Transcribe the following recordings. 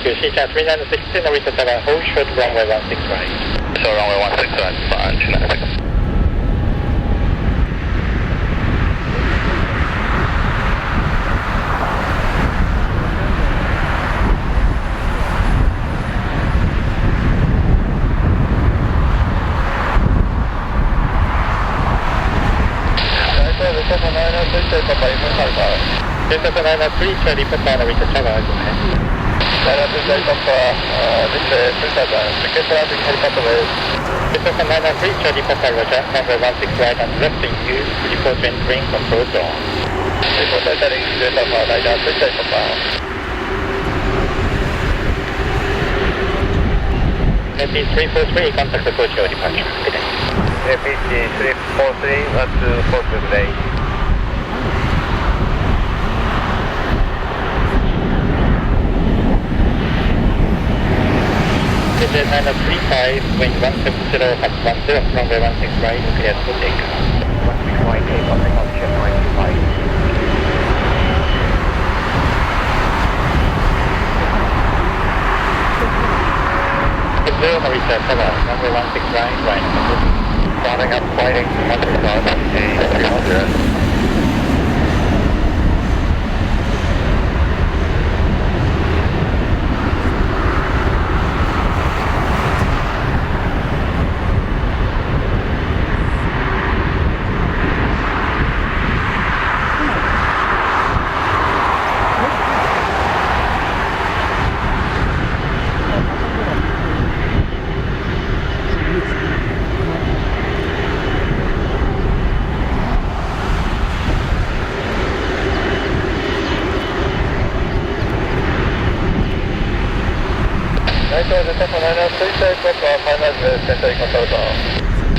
Thank you. Sheet 3962 Narita Tower, hold short runway 16 right. So runway 16 right, fine, 29 seconds. Delta 903 Charlie Papa Narita Tower, go ahead. 903 Papa, this is 3000, ticket landing helicopter with Delta 903 Charlie Papa Roger, runway 16 right and left in use, report entering control zone. report entering Delta 903 Charlie Papa. APC 343, contact the Tokyo departure. Good day. APC 343, that's Tokyo today. Visit 935, wind 170, hot 10, runway 16 right, clear to take off. 16 right, take off, check 95. Zero Narita Tower, runway 16 right, Starting up, fighting, 135, A300.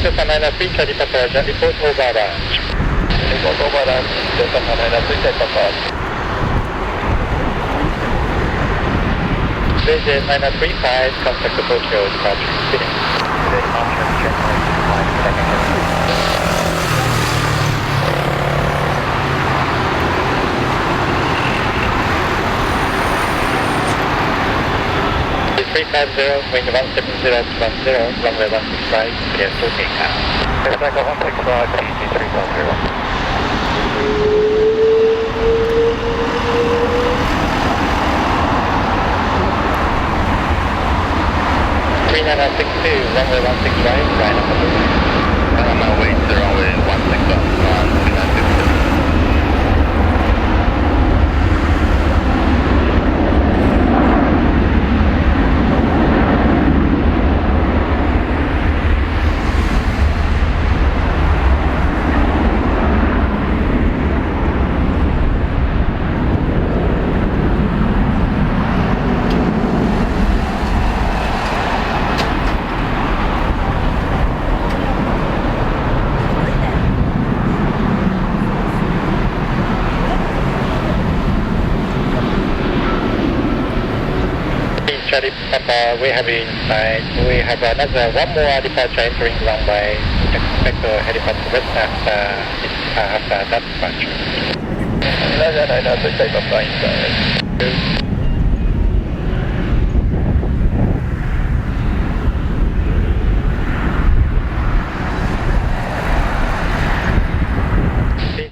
Delta 903 Charlie Papa Roger, report over range. Report over range, Delta 903 Papa. Visit 935, contact the Tokyo departure. Good day. Departure, check 95 seconds. 350, wind 170 to 10, runway 165, clear to take off. Cycle 165, PG 310. 3962, runway 16 right up the way. And I'm on way to runway 16 on 29 Charlie Papa, we have inside. We have another one more departure entering runway. Expect to helicopter west after that departure. Roger, 903 Papa inside.